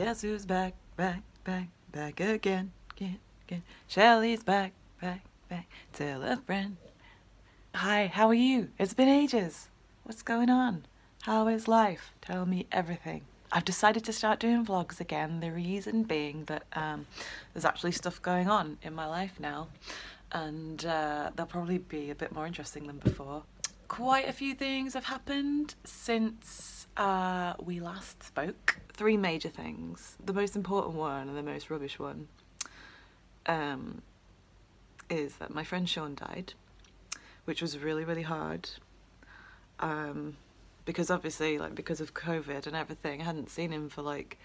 Guess who's back, back, back, back again, again, again. Shelly's back, back, back. Tell a friend. Hi, how are you? It's been ages. What's going on? How is life? Tell me everything. I've decided to start doing vlogs again. The reason being that there's actually stuff going on in my life now, and they'll probably be a bit more interesting than before. Quite a few things have happened since we last spoke. 3 major things. The most important one and the most rubbish one is that my friend Sean died, which was really, really hard. Because obviously, like, because of COVID and everything, I hadn't seen him for like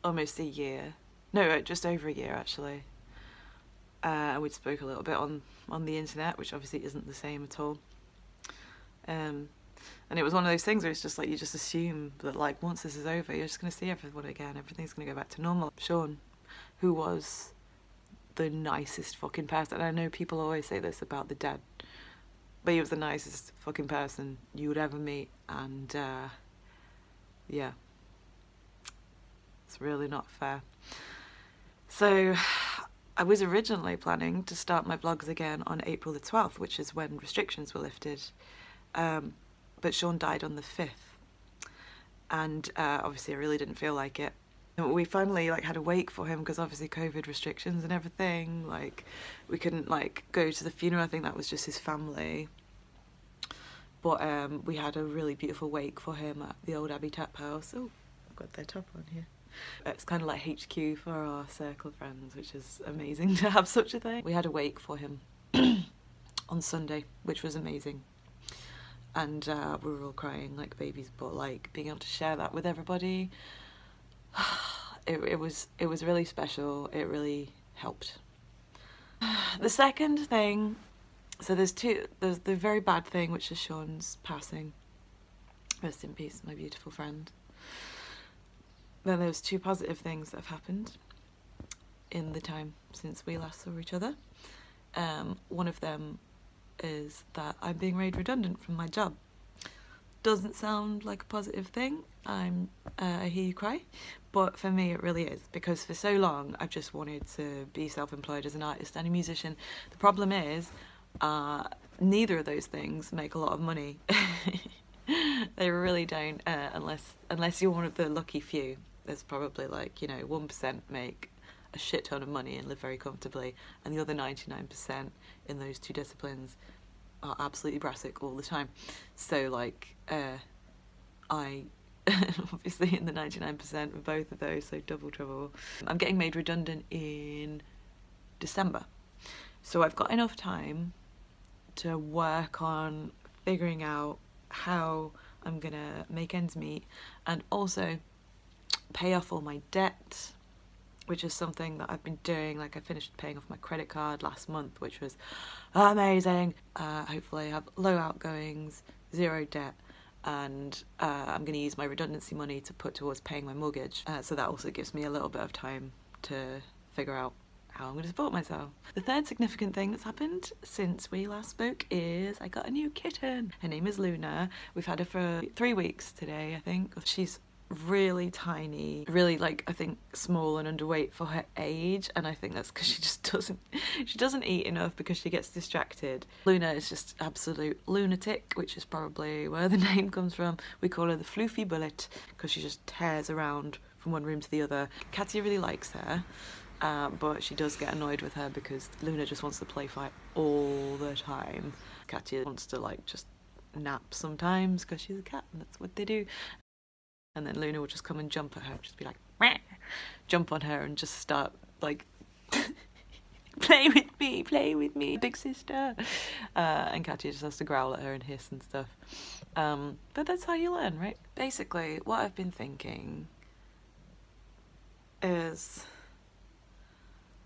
almost a year. No, just over a year actually. We'd spoke a little bit on the internet, which obviously isn't the same at all. And it was one of those things where it's just like, you just assume that like once this is over, you're just going to see everyone again, everything's going to go back to normal. Sean, who was the nicest fucking person, and I know people always say this about the dead, but he was the nicest fucking person you would ever meet, and yeah, it's really not fair. So I was originally planning to start my vlogs again on April the 12th, which is when restrictions were lifted, but Sean died on the 5th, and obviously I really didn't feel like it. We finally like had a wake for him because obviously COVID restrictions and everything, like we couldn't like go to the funeral. I think that was just his family, but we had a really beautiful wake for him at the old Abbey Tap House. Oh, I've got their top on here. It's kind of like HQ for our circle of friends, which is amazing to have such a thing. We had a wake for him on Sunday, which was amazing, and we were all crying like babies, but like being able to share that with everybody, it was really special. It really helped. The second thing, so there's the very bad thing, which is Sean's passing. Rest in peace, my beautiful friend. Then there's 2 positive things that have happened in the time since we last saw each other. One of them is that I'm being made redundant from my job. Doesn't sound like a positive thing, I hear you cry, but for me it really is, because for so long I've just wanted to be self-employed as an artist and a musician. The problem is neither of those things make a lot of money. They really don't, unless you're one of the lucky few. There's probably like, you know, 1% make a shit ton of money and live very comfortably, and the other 99% in those 2 disciplines are absolutely brassic all the time. So like I obviously in the 99% of both of those, so double trouble. I'm getting made redundant in December, so I've got enough time to work on figuring out how I'm gonna make ends meet and also pay off all my debt, which is something that I've been doing. Like I finished paying off my credit card last month, which was amazing. Hopefully I have low outgoings, 0 debt, and I'm going to use my redundancy money to put towards paying my mortgage. So that also gives me a little bit of time to figure out how I'm going to support myself. The third significant thing that's happened since we last spoke is I got a new kitten. Her name is Luna. We've had her for 3 weeks today, I think. She's really tiny, really like I think small and underweight for her age, and I think that's because she doesn't eat enough because she gets distracted. Luna is just absolute lunatic, which is probably where the name comes from. We call her the floofy bullet because she just tears around from one room to the other. Katia really likes her, but she does get annoyed with her because Luna just wants to play fight all the time. Katia wants to like just nap sometimes because she's a cat and that's what they do. And then Luna will just come and jump at her, just be like, "Meh," jump on her and just start like, play with me, big sister. And Katia just has to growl at her and hiss and stuff. But that's how you learn, right? Basically, what I've been thinking is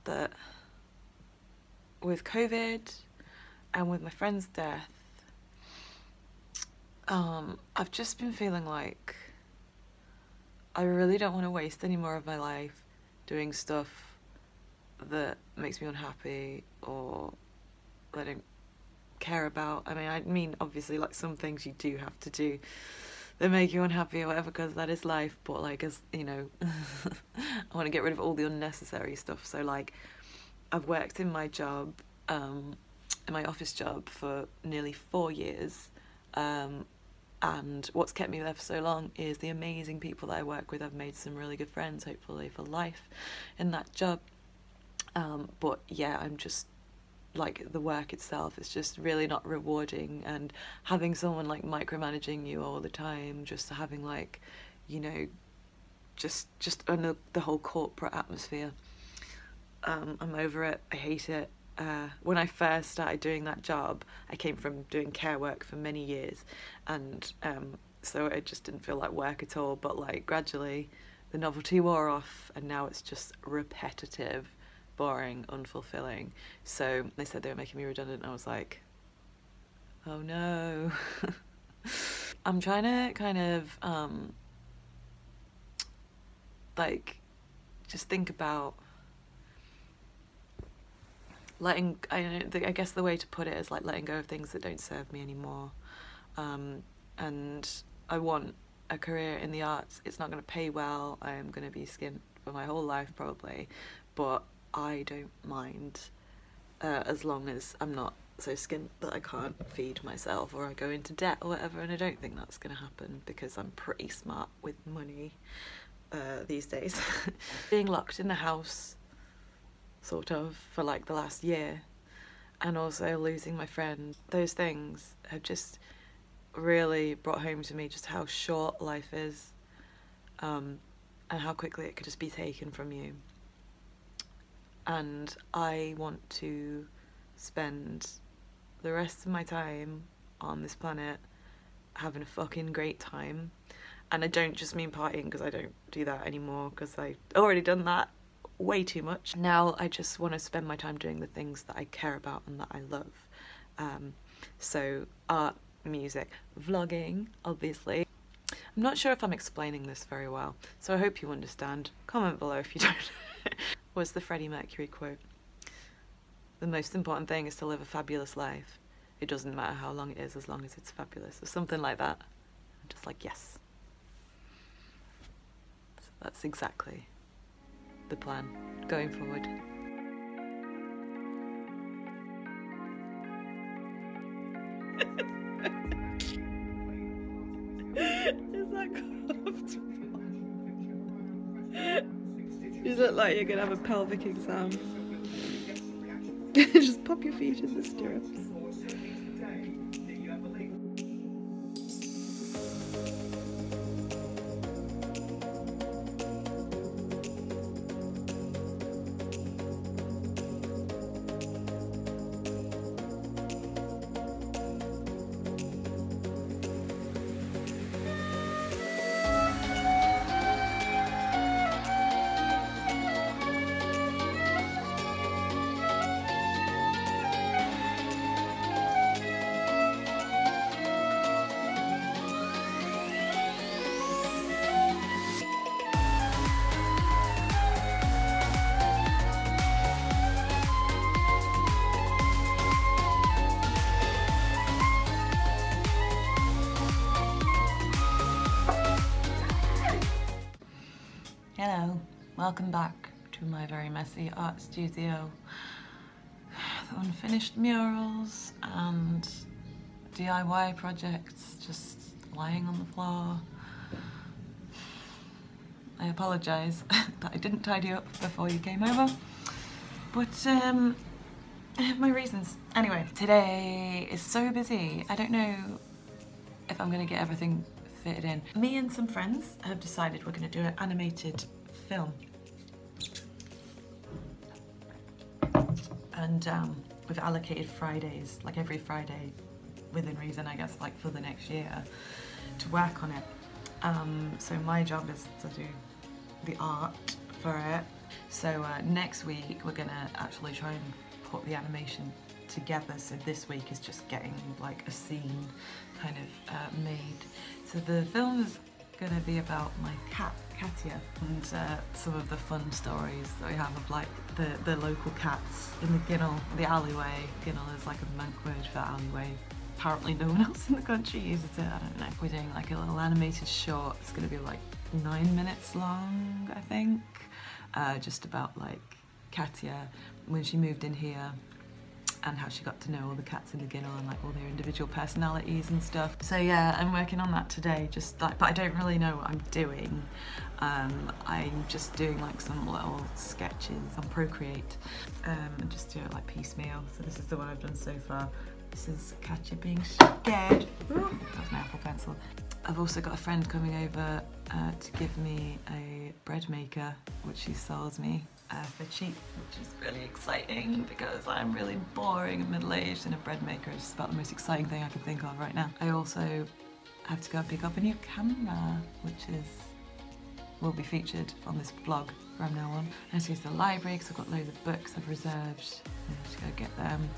that with COVID and with my friend's death, I've just been feeling like I really don't want to waste any more of my life doing stuff that makes me unhappy or that I don't care about. I mean, obviously, like some things you do have to do they make you unhappy or whatever, because that is life. But like, as you know, I want to get rid of all the unnecessary stuff. So like, I've worked in my job, in my office job for nearly 4 years, and what's kept me there for so long is the amazing people that I work with. I've made some really good friends, hopefully for life, in that job. But yeah, I'm just like, the work itself is just really not rewarding, and having someone like micromanaging you all the time, just having like, you know, just the whole corporate atmosphere. I'm over it. I hate it. When I first started doing that job, I came from doing care work for many years, and so it just didn't feel like work at all. But like, gradually the novelty wore off, and now it's just repetitive, boring, unfulfilling. So they said they were making me redundant, and I was like, oh no. I'm trying to kind of like, just think about letting, I guess the way to put it is like letting go of things that don't serve me anymore. And I want a career in the arts. It's not going to pay well. I am going to be skint for my whole life probably, but I don't mind, as long as I'm not so skint that I can't feed myself or I go into debt or whatever. And I don't think that's going to happen, because I'm pretty smart with money these days. Being locked in the house sort of for like the last year, and also losing my friend, those things have just really brought home to me just how short life is, and how quickly it could just be taken from you. And I want to spend the rest of my time on this planet having a fucking great time. And I don't just mean partying, because I don't do that anymore, because I already done that way too much. Now I just want to spend my time doing the things that I care about and that I love. So art, music, vlogging, obviously. I'm not sure if I'm explaining this very well, so I hope you understand. Comment below if you don't. Was the Freddie Mercury quote. The most important thing is to live a fabulous life. It doesn't matter how long it is, as long as it's fabulous, or something like that. I'm just like, yes. So that's exactly the plan going forward. Is that comfortable? You look like you're gonna have a pelvic exam. Just pop your feet in the stirrups. Hello, welcome back to my very messy art studio. The unfinished murals and DIY projects just lying on the floor. I apologise that I didn't tidy up before you came over, but I have my reasons. Anyway, today is so busy. I don't know if I'm going to get everything fitted in. Me and some friends have decided we're going to do an animated film. And we've allocated Fridays, like every Friday, within reason, I guess, like for the next year, to work on it. So my job is to do the art for it. So next week we're gonna actually try and put the animation together. So this week is just getting like a scene kind of made. So the film is gonna be about my cat, Katia, and some of the fun stories that we have of like the local cats in the Ginnel, the alleyway. Ginnel is like a Manc word for alleyway apparently no one else in the country uses it, I don't know. We're doing like a little animated short. It's gonna be like 9 minutes long, I think. Just about like Katya when she moved in here and how she got to know all the cats in the kennel and like all their individual personalities and stuff. So yeah, I'm working on that today, just like, but I don't really know what I'm doing. I'm just doing like some little sketches on Procreate and just do it like piecemeal. So this is the one I've done so far. This is Katya being scared. Ooh, that's my Apple Pencil. I've also got a friend coming over to give me a bread maker, which she sells me for cheap, which is really exciting because I'm really boring and middle-aged, and a bread maker is just about the most exciting thing I can think of right now. I also have to go and pick up a new camera, which will be featured on this vlog from now on. I have to go to the library because I've got loads of books I've reserved. I have to go get them.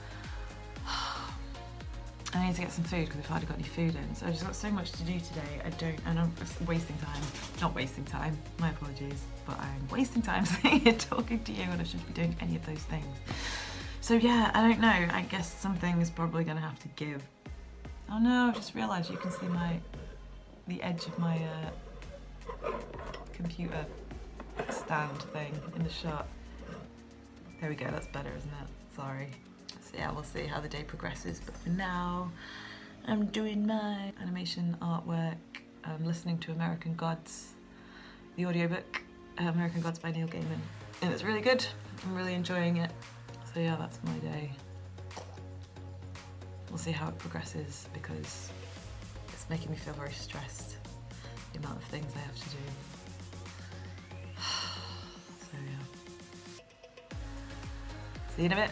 I need to get some food because I've hardly got any food in. So I've just got so much to do today. And I'm wasting time. Not wasting time, my apologies. But I'm wasting time sitting here talking to you when I shouldn't be doing any of those things. So yeah, I don't know. I guess something is probably gonna have to give. Oh no, I've just realised you can see the edge of my computer stand thing in the shot. There we go, that's better, isn't it? Sorry. So yeah, we'll see how the day progresses, but for now I'm doing my animation artwork. I'm listening to American Gods, the audiobook, American Gods by Neil Gaiman, and it's really good. I'm really enjoying it. So yeah, that's my day. We'll see how it progresses because it's making me feel very stressed, the amount of things I have to do. So yeah. See you in a bit.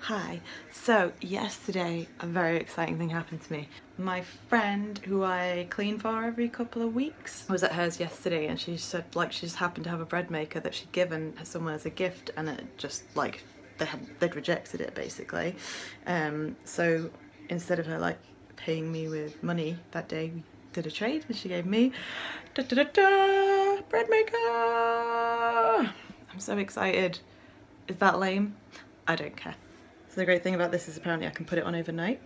Hi. So yesterday a very exciting thing happened to me. My friend who I clean for every couple of weeks was at hers yesterday, and she said like she just happened to have a bread maker that she'd given someone as a gift, and it just like they'd rejected it basically. So instead of her like paying me with money that day, we did a trade and she gave me bread maker. I'm so excited. Is that lame? I don't care. So the great thing about this is apparently I can put it on overnight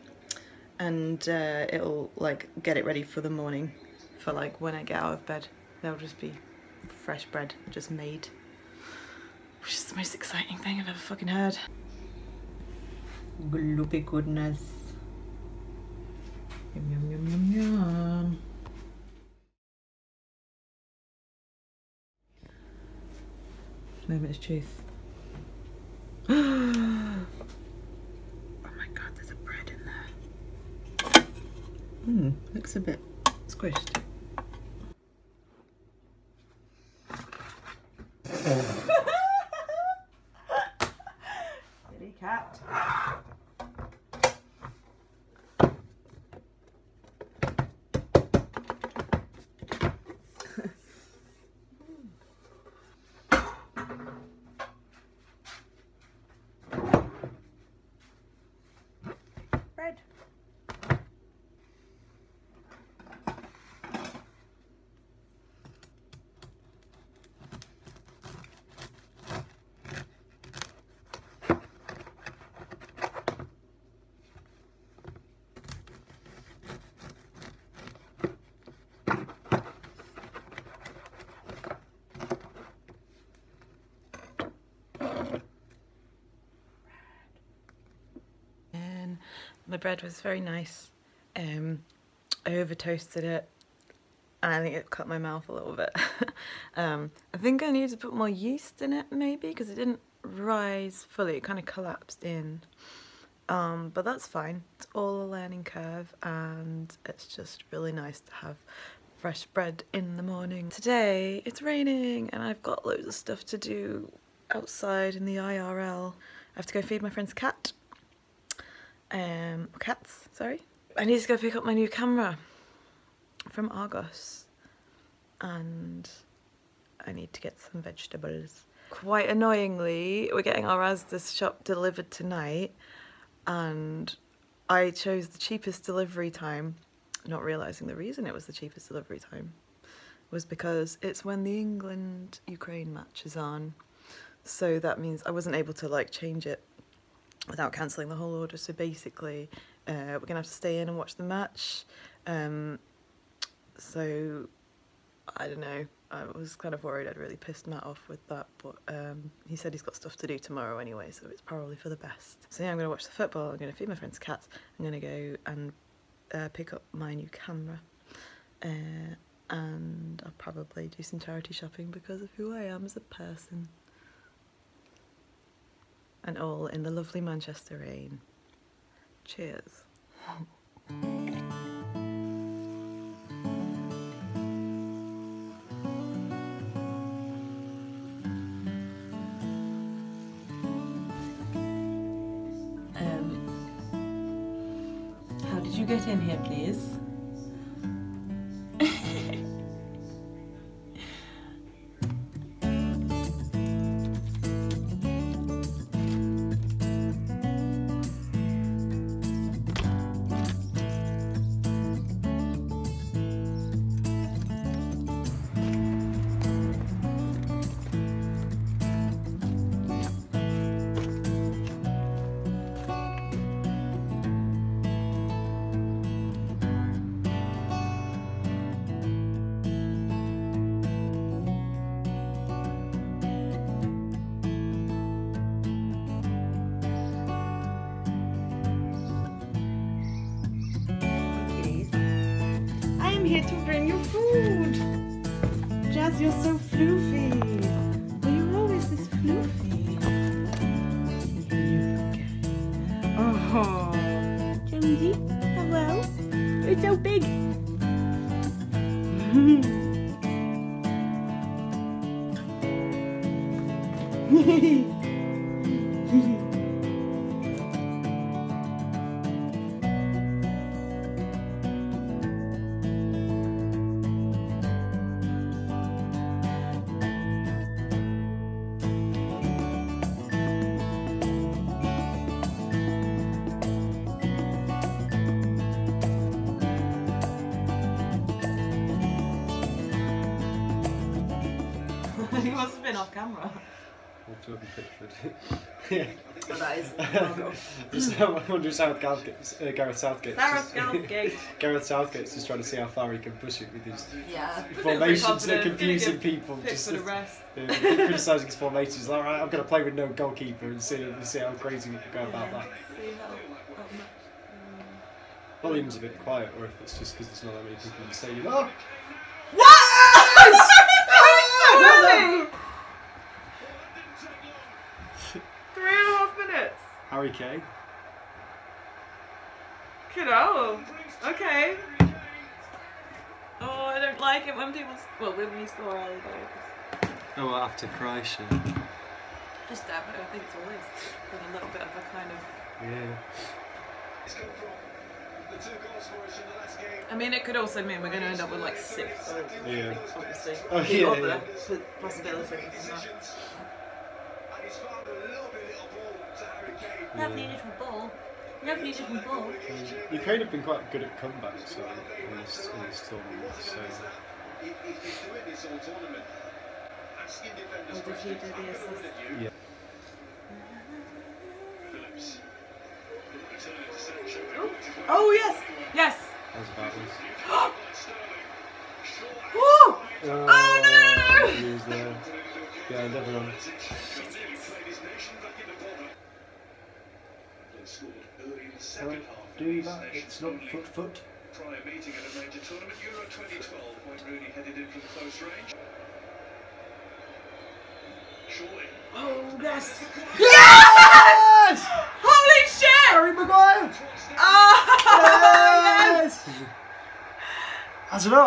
and it'll like get it ready for the morning, for like when I get out of bed. There'll just be fresh bread just made, which is the most exciting thing I've ever fucking heard. Gloopy goodness. Yum yum yum yum yum. Moment of truth. Looks a bit squished. Silly cat. Bread. My bread was very nice. I over toasted it and I think it cut my mouth a little bit. I think I need to put more yeast in it maybe because it didn't rise fully, it kind of collapsed in. But that's fine, it's all a learning curve and it's just really nice to have fresh bread in the morning. Today it's raining and I've got loads of stuff to do outside in the IRL. I have to go feed my friend's cat. Cats, sorry. I need to go pick up my new camera from Argos and I need to get some vegetables. Quite annoyingly, we're getting our Asda's shop delivered tonight and I chose the cheapest delivery time, not realising the reason it was the cheapest delivery time was because it's when the England-Ukraine match is on. So that means I wasn't able to like change it without cancelling the whole order, so basically we're gonna have to stay in and watch the match. So I don't know. I was kind of worried I'd really pissed Matt off with that, but he said he's got stuff to do tomorrow anyway, so it's probably for the best. So yeah, I'm going to watch the football, I'm going to feed my friend's cats, I'm going to go and pick up my new camera, and I'll probably do some charity shopping because of who I am as a person. And all in the lovely Manchester rain. Cheers. How did you get in here, please? Here to bring you food. Jazz, you're so floofy. Well, you're always this floofy. Oh, Jonesy, hello. You're so big. He must have been off camera. Jordan Pickford. Yeah. Oh, that is. I wonder if Gareth Southgate. Gareth Southgate's just trying to see how far he can push it with his formations that are confusing people. Just criticising his formations. He's like, alright, I'm going to play with no goalkeeper and see how crazy we can go about that. Volume's a bit quiet, or if it's just because there's not that many people in the stadium. Oh! What? Yes! 3.5 minutes. Harry Kane. Kiddo. Okay. Oh, I don't like it when people. Well, when we score early though. Oh, well, after Croatia. Just I think it's always been a little bit of a kind of. Yeah. I mean, it could also mean we're going to end up with like 6 goals. Yeah. Obviously. Oh, the yeah, other yeah. possibility. Lovely little ball. Lovely little ball. Ukraine have been quite good at comebacks in this tournament. So. Or did he do the assist? Yeah. Oh yes! Yes! That was about this. Woo! Oh no! He was there behind everyone. Do that, it's not foot. Prior meeting at a major tournament, Euro 2012, when Rooney headed in from close range. Surely. Oh yes! Yes! Holy shit! Harry Maguire! Oh Yes! I don't know,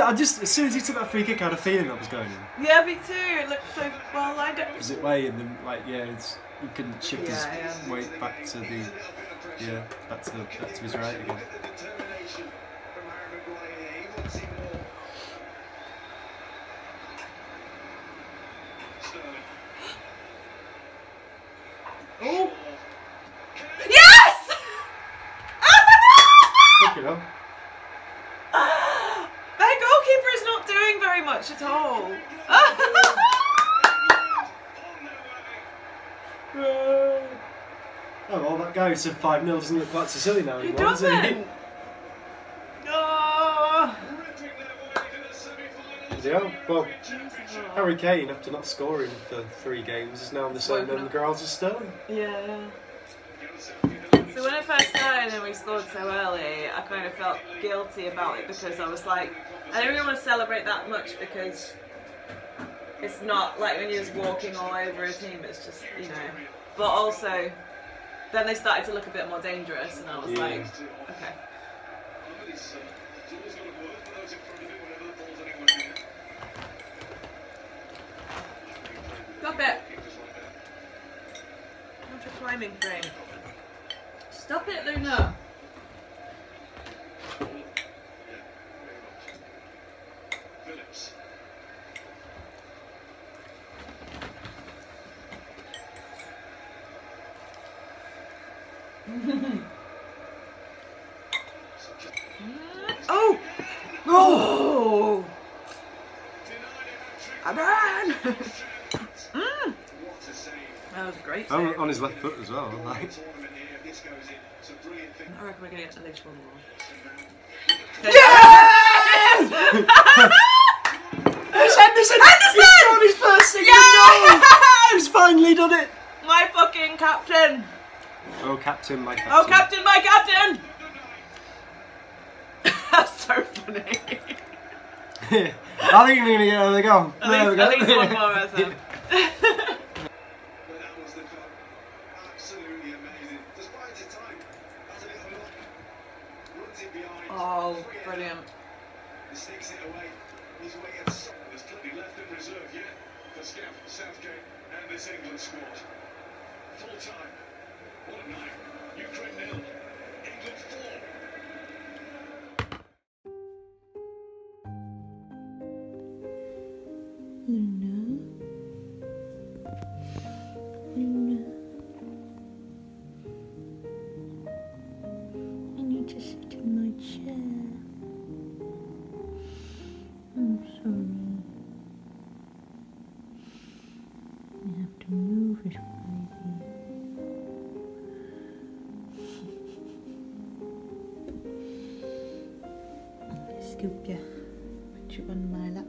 I just, as soon as he took that free kick, I had a feeling that was going in. Yeah, me too. It looked so well lined up. Was it way and then, like, yeah, he couldn't shift his weight back to the, back to his right again. Oh! Yes! Look it up. Their goalkeeper is not doing very much at all. Oh well, that guy who said 5-0 doesn't look quite so silly now anymore. He doesn't! Oh. Yeah, well, Harry Kane, after not scoring for 3 games, is now on the same number as Sterling. Yeah. So when I first started and we scored so early, I kind of felt guilty about it because I was like, I don't really want to celebrate that much because it's not like when you're just walking all over a team, it's just, you know. But also, then they started to look a bit more dangerous and I was like, okay. Stop it! Not a climbing frame. Stop it, Luna! Oh! Oh! I'm on! That was great. On his left foot as well. Like. I reckon we're going to get at least one more. Yes! It's Henderson! He scored his first single goal! He's finally done it! My fucking captain! Oh, captain, my captain. Oh, captain, my captain! That's so funny. I think you're going to get another goal. At least one more, I said. Oh, brilliant. He sneaks it away. He's away at the There's plenty left in reserve yet for Southgate and this England squad. Full time. What a night. Ukraine 0. England 4. I need to sit in my chair. I'm sorry. I have to move it, baby. Scoop you. Put you on my lap.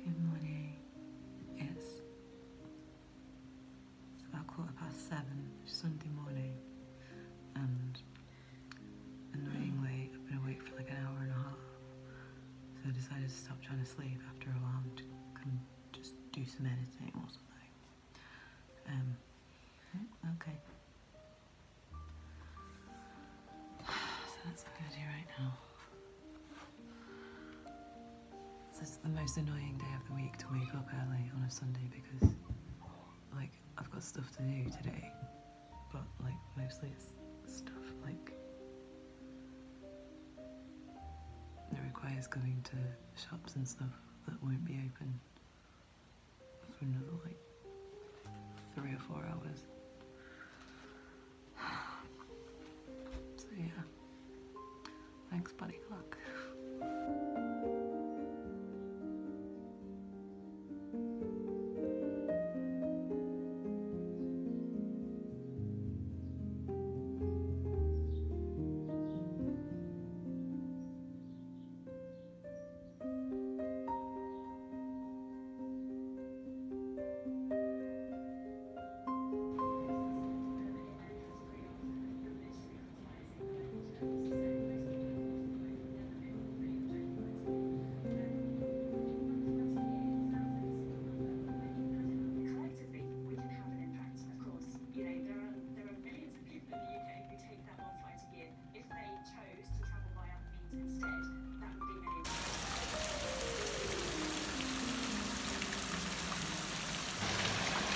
Good morning. It's about 7:15 Sunday morning, and annoyingly I've been awake for like an hour and a half, so I decided to stop trying to sleep after a while to come just do some editing or something. Okay. So that's what I'm gonna do right now. It's the most annoying day of the week to wake up early on a Sunday because, like, I've got stuff to do today, but, like, mostly it's stuff, like, that requires going to shops and stuff that won't be open for another, like, 3 or 4 hours. So, yeah. Thanks, buddy clock.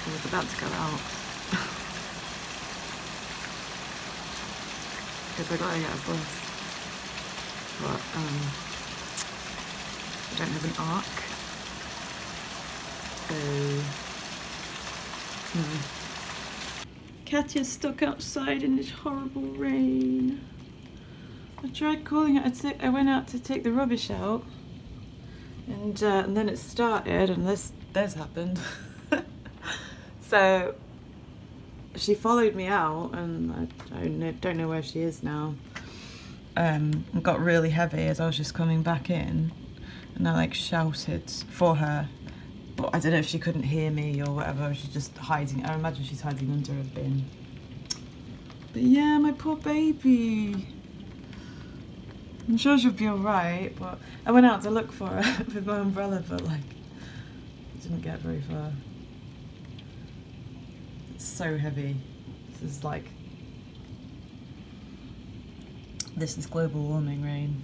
I was about to go out because I gotta get a bus, but I don't have an arc, so Katya's stuck outside in this horrible rain. I tried calling her. I went out to take the rubbish out, and then it started, and this happened. So she followed me out, and I don't know where she is now. It got really heavy as I was just coming back in, and I like shouted for her, but I don't know if she couldn't hear me or whatever. She's just hiding. I imagine she's hiding under a bin. But yeah, my poor baby. I'm sure she'll be alright, but I went out to look for her with my umbrella, but like, didn't get very far. It's so heavy. This is global warming rain.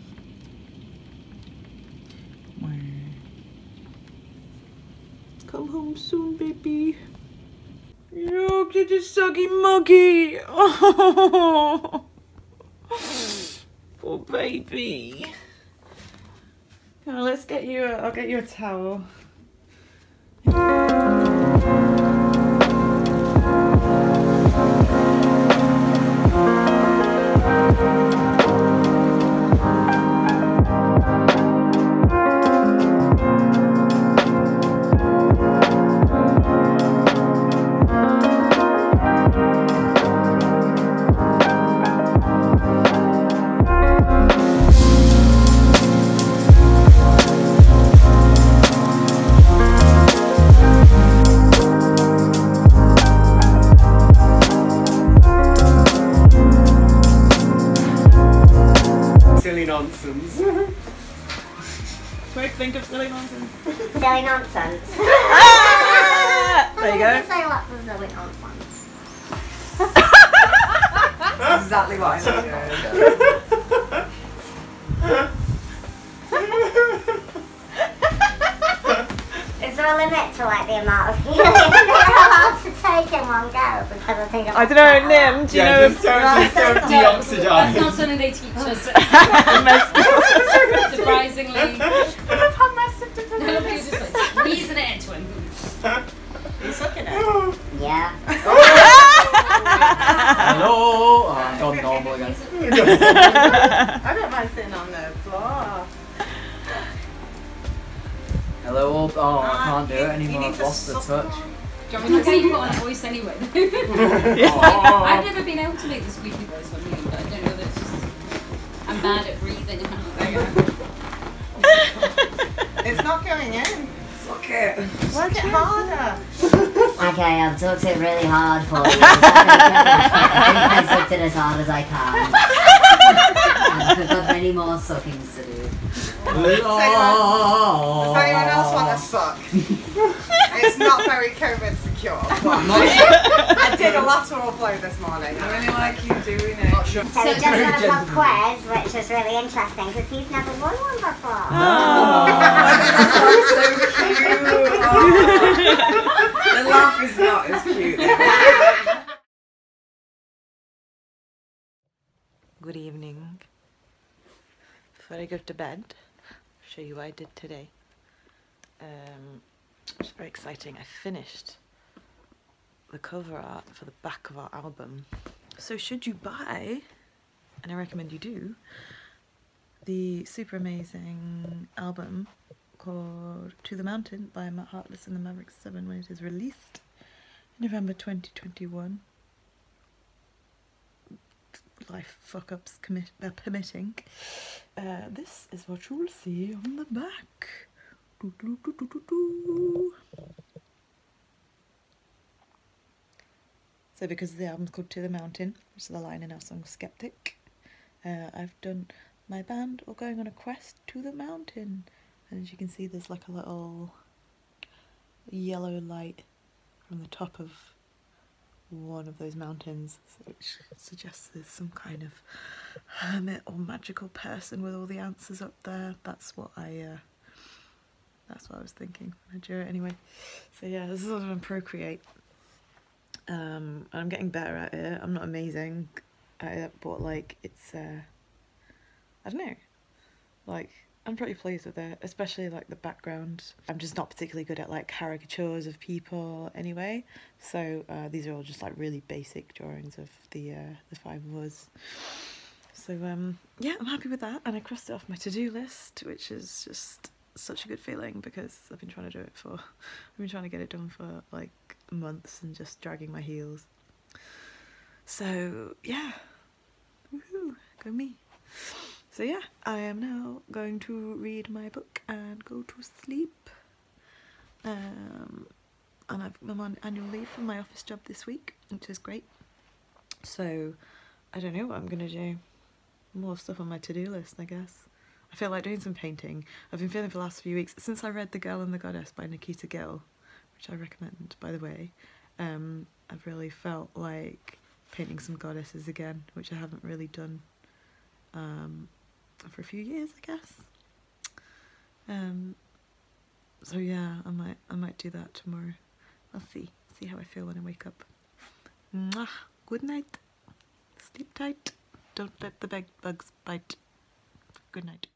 Come home soon, baby. Look at this soggy muggy. Oh. Poor baby. Come on, let's get you. I'll get you a towel. Nonsense. Quick, think of silly nonsense. Silly nonsense. Ah! There you go. Say lots of silly nonsense. That's exactly what I said. Is there a limit to like the amount of healing you're allowed to take in one go? Because I think I don't know, Nim, do you know if... don't deoxydize. That's not something they teach us. Surprisingly. Squeezing it into him. You sucking it? Yeah. Hello! Oh, I'm gone normal again. I don't mind sitting on the floor. Hello, oh, I can't do it anymore, I've lost the touch. Do you want me to say you put on a voice anyway? I've never been able to make the squeaky voice on you, but I don't know that it's just... I'm bad at breathing. It's not going in. Fuck it. Work it harder. Okay, I've sucked it really hard for you. I sucked it as hard as I can. I've got many more suckings to do. Does anyone else want to suck? It's not very COVID secure. I did a lateral flow this morning. I really like you doing it. So he just done a pub quiz, which was really interesting because he's never won one before. Oh, that's so cute. Oh. The laugh is not as cute. Good evening. Before I go to bed, I'll show you what I did today. It's very exciting. I finished the cover art for the back of our album. So should you buy, and I recommend you do, the super amazing album called To the Mountain by Matt Heartless and the Maverick 7 when it is released in November 2021. Life fuck-ups permitting. This is what you will see on the back. Doo, doo, doo, doo, doo, doo. So because the album's called To the Mountain, which is the line in our song Skeptic, I've done my band all going on a quest to the mountain. And as you can see, there's like a little yellow light from the top of one of those mountains, which suggests there's some kind of hermit or magical person with all the answers up there. That's what I was thinking when I drew it anyway. So yeah, this is sort of in Procreate. And I'm getting better at it. I'm not amazing at it, but like it's I don't know, like I'm pretty pleased with it, especially like the background. I'm just not particularly good at like caricatures of people anyway, so these are all just like really basic drawings of the 5 of us. So yeah, I'm happy with that, and I crossed it off my to-do list, which is just such a good feeling because I've been trying to do it for, I've been trying to get it done for like months and just dragging my heels. So yeah, woohoo, go me. So yeah, I am now going to read my book and go to sleep. And I'm on annual leave from my office job this week, which is great. So I don't know what I'm gonna do. More stuff on my to-do list, I guess. I feel like doing some painting. I've been feeling for the last few weeks, since I read The Girl and the Goddess by Nikita Gill, which I recommend, by the way. I've really felt like painting some goddesses again, which I haven't really done for a few years, I guess. So yeah, I might do that tomorrow. I'll see how I feel when I wake up. Mwah. Good night. Sleep tight. Don't let the bed bugs bite. Good night.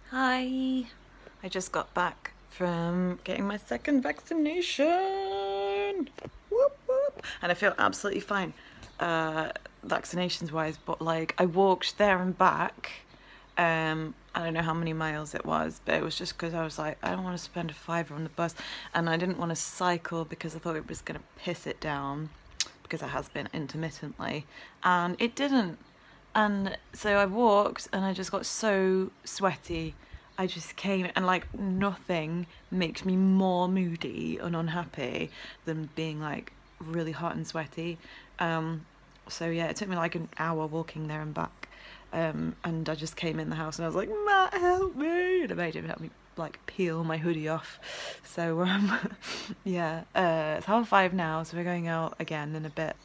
Hi, I just got back from getting my second vaccination. Whoop whoop. And I feel absolutely fine, vaccinations wise, but like I walked there and back. I don't know how many miles it was, but it was just because I was like, I don't want to spend a £5 on the bus, and I didn't want to cycle because I thought it was going to piss it down, because it has been intermittently, and it didn't. And so I walked and I just got so sweaty. I just came, and like nothing makes me more moody and unhappy than being like really hot and sweaty. So yeah, it took me like an hour walking there and back. And I just came in the house and I was like, Matt, help me! And I made him help me like peel my hoodie off. So yeah, it's 5:30 now, so we're going out again in a bit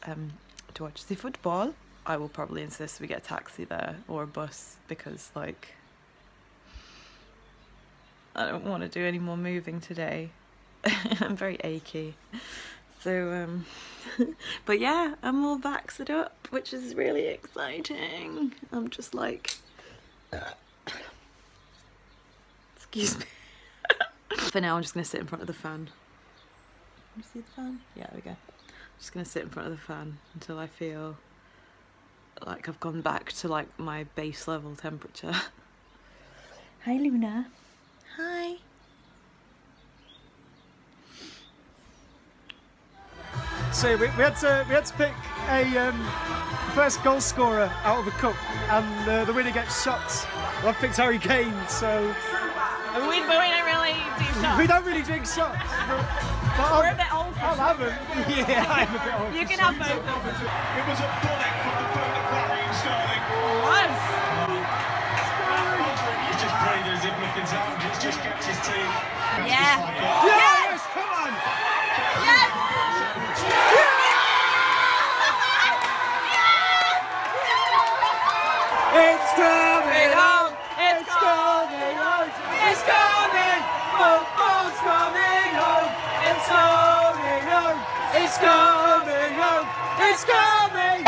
to watch the football. I will probably insist we get a taxi there or a bus, because like I don't want to do any more moving today. I'm very achy. So but yeah, I'm all vaxxed up, which is really exciting. I'm just like excuse me. For now I'm just gonna sit in front of the fan. Can you see the fan? Yeah, there we go. I'm just gonna sit in front of the fan until I feel like I've gone back to like my base level temperature. Hi Luna. Hi. So we had to pick a first goal scorer out of a cup, and the winner gets shots. Well, I've picked Harry Kane, so We don't really do shots. We don't really drink shots. But we're a bit old. I'll have them. Yeah, I'm a bit old. You can have both. It was a bullet from the point of Raheem Sterling. He's just breathing as if nothing's happened. He's just kept his team. Yeah. Yes, come on. Yes. It's coming home. It's coming home. It's coming. Football's coming home. It's coming home. It's coming home. It's coming.